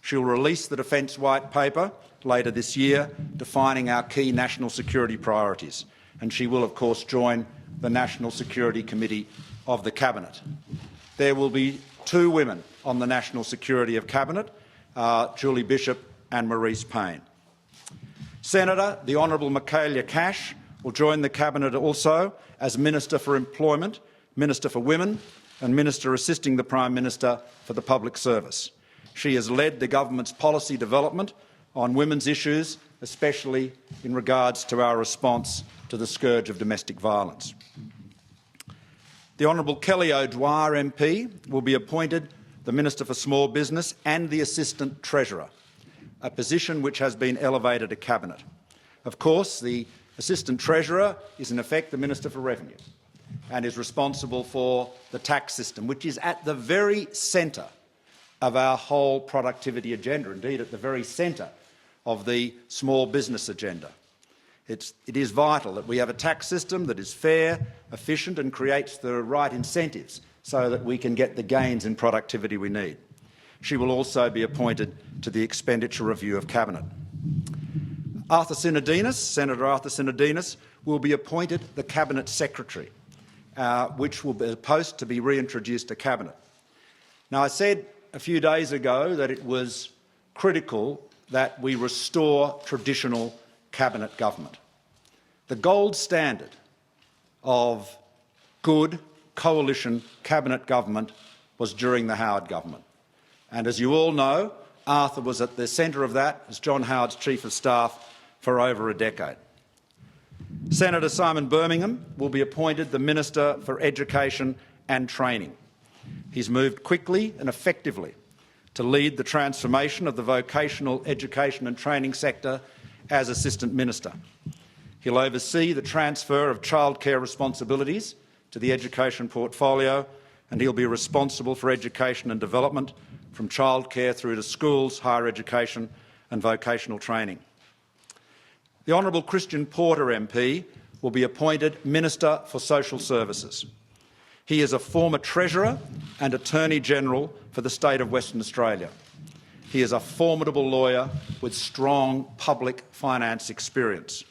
She'll release the Defence White Paper later this year, defining our key national security priorities, and she will, of course, join the National Security Committee of the Cabinet. There will be 2 women on the National Security of Cabinet, Julie Bishop and Marise Payne. Senator, the Honourable Michaelia Cash, will join the Cabinet also as Minister for Employment, Minister for Women and Minister assisting the Prime Minister for the Public Service. She has led the government's policy development on women's issues, especially in regards to our response to the scourge of domestic violence. The Honourable Kelly O'Dwyer MP will be appointed the Minister for Small Business and the Assistant Treasurer, a position which has been elevated to Cabinet. Of course, the Assistant Treasurer is in effect the Minister for Revenue and is responsible for the tax system, which is at the very centre of our whole productivity agenda, indeed at the very centre of the small business agenda. It is vital that we have a tax system that is fair, efficient and creates the right incentives so that we can get the gains in productivity we need. She will also be appointed to the Expenditure Review of Cabinet. Senator Arthur Sinodinos, will be appointed the Cabinet Secretary, which will be a post to be reintroduced to Cabinet. Now, I said a few days ago that it was critical that we restore traditional Cabinet government. The gold standard of good coalition Cabinet government was during the Howard government. And as you all know, Arthur was at the centre of that as John Howard's Chief of Staff for over a decade. Senator Simon Birmingham will be appointed the Minister for Education and Training. He's moved quickly and effectively to lead the transformation of the vocational education and training sector as Assistant Minister. He'll oversee the transfer of childcare responsibilities to the education portfolio, and he'll be responsible for education and development from childcare through to schools, higher education and vocational training. The Honourable Christian Porter MP will be appointed Minister for Social Services. He is a former Treasurer and Attorney-General for the state of Western Australia. He is a formidable lawyer with strong public finance experience.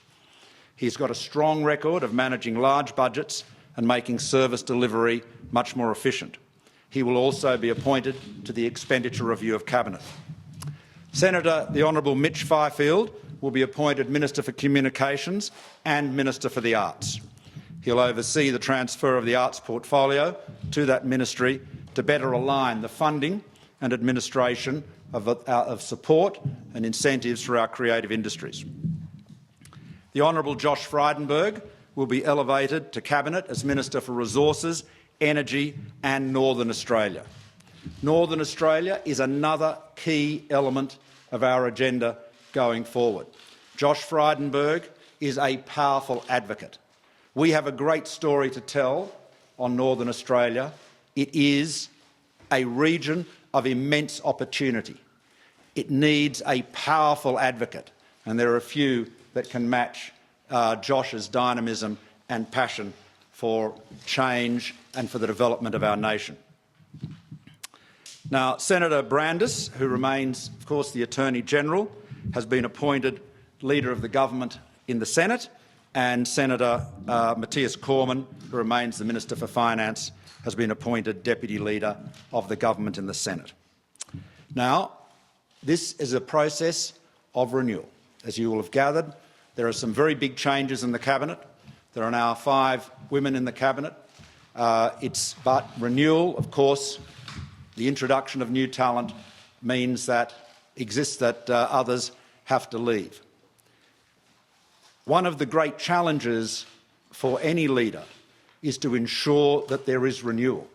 He's got a strong record of managing large budgets and making service delivery much more efficient. He will also be appointed to the Expenditure Review of Cabinet. Senator the Honourable Mitch Fifield will be appointed Minister for Communications and Minister for the Arts. He'll oversee the transfer of the arts portfolio to that ministry to better align the funding and administration of support and incentives for our creative industries. The Honourable Josh Frydenberg will be elevated to Cabinet as Minister for Resources, Energy and Northern Australia. Northern Australia is another key element of our agenda going forward. Josh Frydenberg is a powerful advocate. We have a great story to tell on Northern Australia. It is a region of immense opportunity. It needs a powerful advocate, and there are a few that can match Josh's dynamism and passion for change and for the development of our nation. Now, Senator Brandis, who remains, of course, the Attorney-General, has been appointed Leader of the Government in the Senate, and Senator Matthias Cormann, who remains the Minister for Finance, has been appointed Deputy Leader of the Government in the Senate. Now, this is a process of renewal. As you will have gathered, there are some very big changes in the Cabinet. There are now 5 women in the Cabinet. But renewal, of course, the introduction of new talent means that others have to leave. One of the great challenges for any leader is to ensure that there is renewal,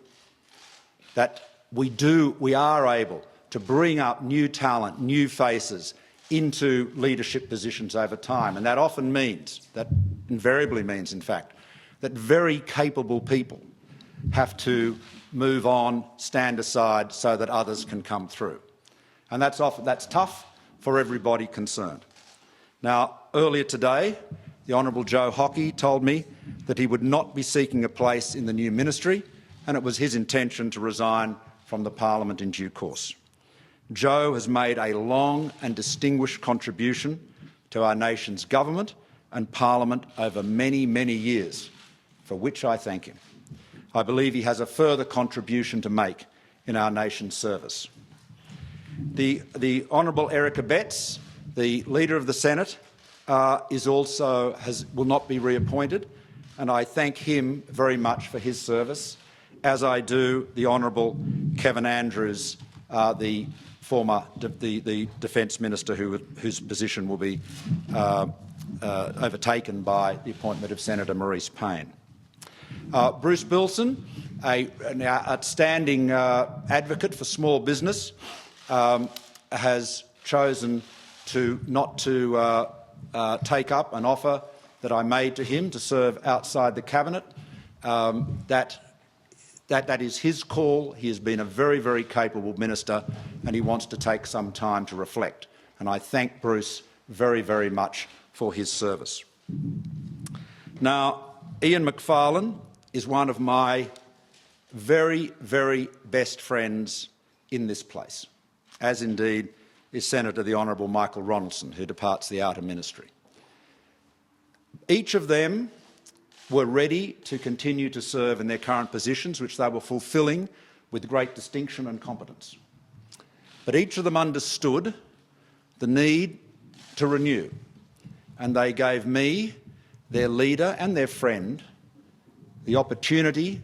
that we are able to bring up new talent, new faces into leadership positions over time. And that invariably means, in fact, that very capable people have to move on, stand aside so that others can come through. And that's tough for everybody concerned. Now, earlier today, the Honourable Joe Hockey told me that he would not be seeking a place in the new ministry, and it was his intention to resign from the parliament in due course. Joe has made a long and distinguished contribution to our nation's government and parliament over many, many years, for which I thank him. I believe he has a further contribution to make in our nation's service. The Honourable Erica Betts, the Leader of the Senate, will not be reappointed, and I thank him very much for his service, as I do the Honourable Kevin Andrews, the Defence Minister whose position will be overtaken by the appointment of Senator Maurice Payne. Bruce Bilson, an outstanding advocate for small business, has chosen not to take up an offer that I made to him to serve outside the cabinet. That is his call. He has been a very, very capable minister, and he wants to take some time to reflect. And I thank Bruce very, very much for his service. Now, Ian Macfarlane is one of my very, very best friends in this place, as indeed is Senator the Honourable Michael Ronaldson, who departs the Outer Ministry. Each of them were ready to continue to serve in their current positions, which they were fulfilling with great distinction and competence. But each of them understood the need to renew, and they gave me, their leader and their friend, the opportunity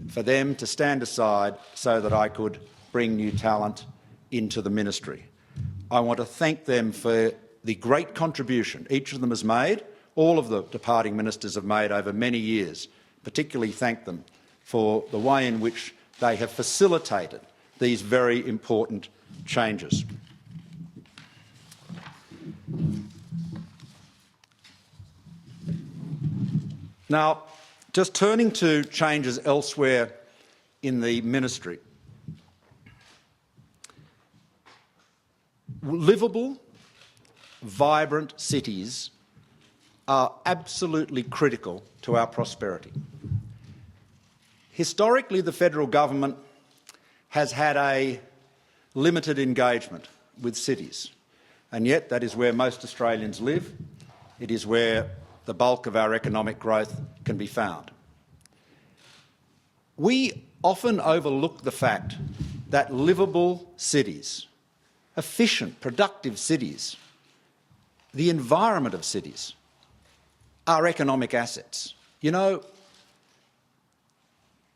for them to stand aside so that I could bring new talent into the ministry. I want to thank them for the great contribution each of them has made, all of the departing ministers have made over many years. Particularly thank them for the way in which they have facilitated these very important changes. Now, just turning to changes elsewhere in the ministry. Livable, vibrant cities are absolutely critical to our prosperity. Historically, the federal government has had a limited engagement with cities, and yet that is where most Australians live. It is where the bulk of our economic growth can be found. We often overlook the fact that livable cities, efficient, productive cities, the environment of cities, are economic assets. You know,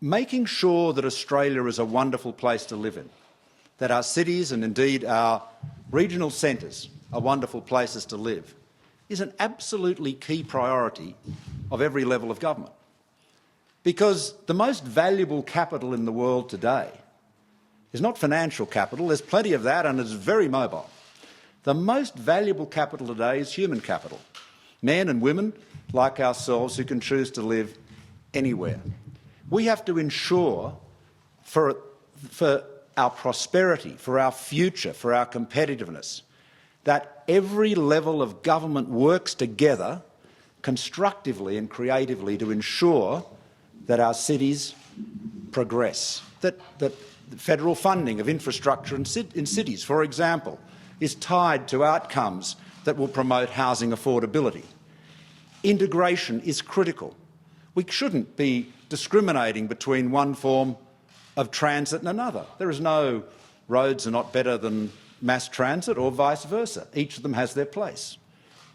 making sure that Australia is a wonderful place to live in, that our cities and indeed our regional centres are wonderful places to live, is an absolutely key priority of every level of government. Because the most valuable capital in the world today is not financial capital. There's plenty of that and it's very mobile. The most valuable capital today is human capital. Men and women like ourselves who can choose to live anywhere. We have to ensure for our prosperity, for our future, for our competitiveness, that every level of government works together constructively and creatively to ensure that our cities progress, that federal funding of infrastructure in cities, for example, is tied to outcomes that will promote housing affordability. Integration is critical. We shouldn't be discriminating between one form of transit and another. There is no roads are not better than mass transit or vice versa. Each of them has their place.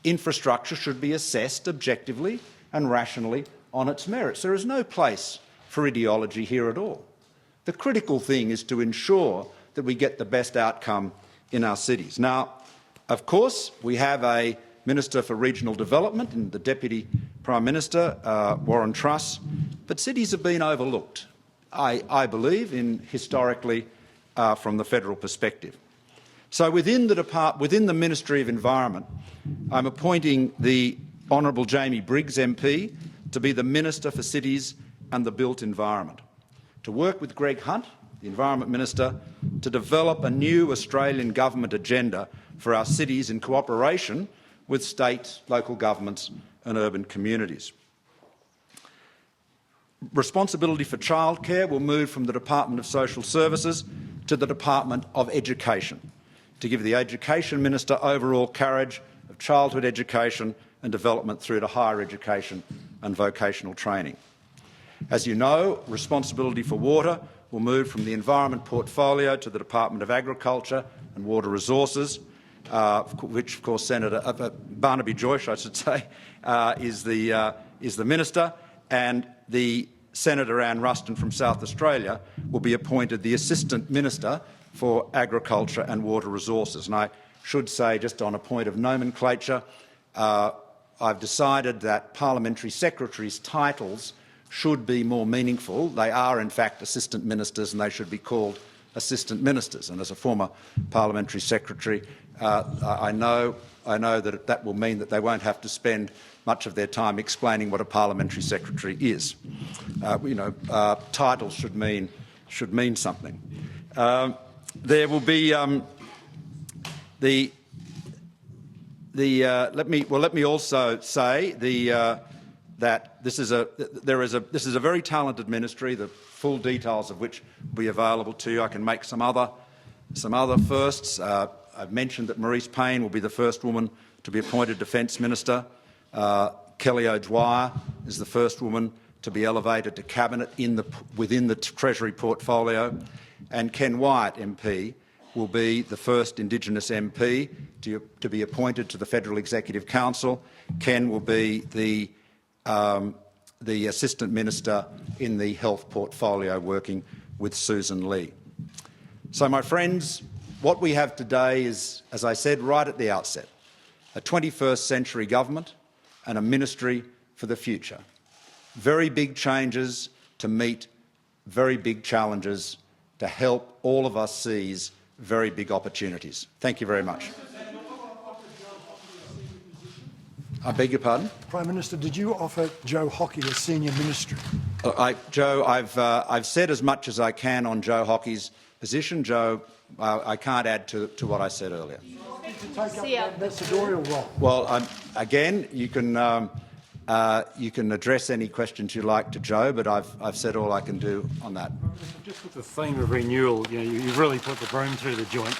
Infrastructure should be assessed objectively and rationally on its merits. There is no place for ideology here at all. The critical thing is to ensure that we get the best outcome in our cities. Now, of course, we have a Minister for Regional Development and the Deputy Prime Minister, Warren Truss, but cities have been overlooked, I believe, historically from the federal perspective. So within the Ministry of Environment, I'm appointing the Honourable Jamie Briggs MP to be the Minister for Cities and the Built Environment, to work with Greg Hunt, the Environment Minister, to develop a new Australian government agenda for our cities in cooperation with state, local governments and urban communities. Responsibility for childcare will move from the Department of Social Services to the Department of Education, to give the Education Minister overall carriage of childhood education and development through to higher education and vocational training. As you know, responsibility for water will move from the Environment Portfolio to the Department of Agriculture and Water Resources, which, of course, Senator Barnaby Joyce, I should say, is the Minister, and the Senator Anne Ruston from South Australia will be appointed the Assistant Minister for Agriculture and Water Resources. And I should say, just on a point of nomenclature, I've decided that parliamentary secretaries' titles should be more meaningful. They are, in fact, assistant ministers, and they should be called assistant ministers. And as a former parliamentary secretary, I know that will mean that they won't have to spend much of their time explaining what a parliamentary secretary is. Titles should mean something. There will be let me also say that this is a very talented ministry, the full details of which will be available to you. I can make some other firsts. I've mentioned that Marise Payne will be the first woman to be appointed Defence Minister. Kelly O'Dwyer is the first woman to be elevated to Cabinet within the Treasury portfolio, and Ken Wyatt MP will be the first Indigenous MP to be appointed to the Federal Executive Council. Ken will be the Assistant Minister in the Health portfolio, working with Susan Lee. So, my friends, what we have today is, as I said right at the outset, a 21st century government and a ministry for the future. Very big changes to meet very big challenges, to help all of us seize very big opportunities. Thank you very much. I beg your pardon? Prime Minister, did you offer Joe Hockey a senior ministry? Joe, I've said as much as I can on Joe Hockey's position. Joe, I can't add to what I said earlier. To take up that ambassadorial role. Well, again, you can address any questions you like to Joe, but I've said all I can do on that. Just with the theme of renewal, you've really put the broom through the joint.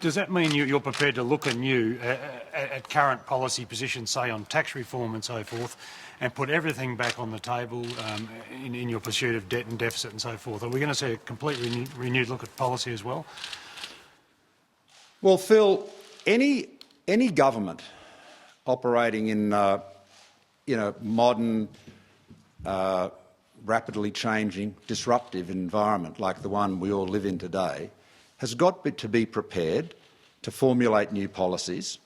Does that mean you're prepared to look anew at current policy positions, say on tax reform and so forth, and put everything back on the table in your pursuit of debt and deficit and so forth? Are we going to see a completely renewed look at policy as well? Well, Phil, any government operating in modern, rapidly changing, disruptive environment like the one we all live in today has got to be prepared to formulate new policies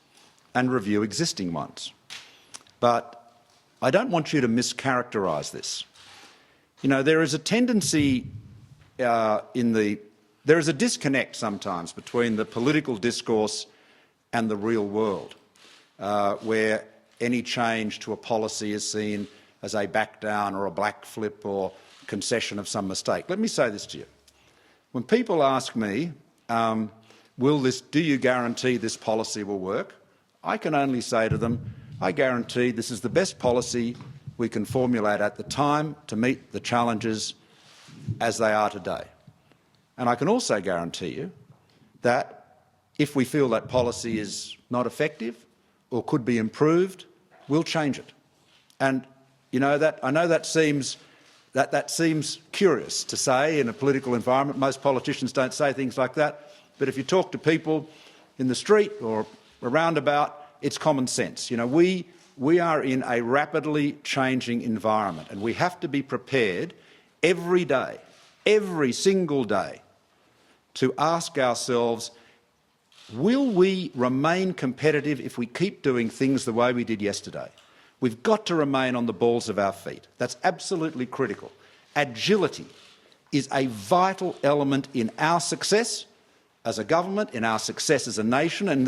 and review existing ones. But I don't want you to mischaracterise this. There is a tendency there is a disconnect sometimes between the political discourse and the real world, where any change to a policy is seen as a back down or a black flip or concession of some mistake. Let me say this to you. When people ask me, do you guarantee this policy will work? I can only say to them, I guarantee this is the best policy we can formulate at the time to meet the challenges as they are today. And I can also guarantee you that if we feel that policy is not effective or could be improved, we'll change it. And I know that seems curious to say in a political environment. Most politicians don't say things like that. But if you talk to people in the street or around about, it's common sense. We are in a rapidly changing environment, and we have to be prepared every day, every single day, to ask ourselves, will we remain competitive if we keep doing things the way we did yesterday? We've got to remain on the balls of our feet. That's absolutely critical. Agility is a vital element in our success as a government, in our success as a nation, and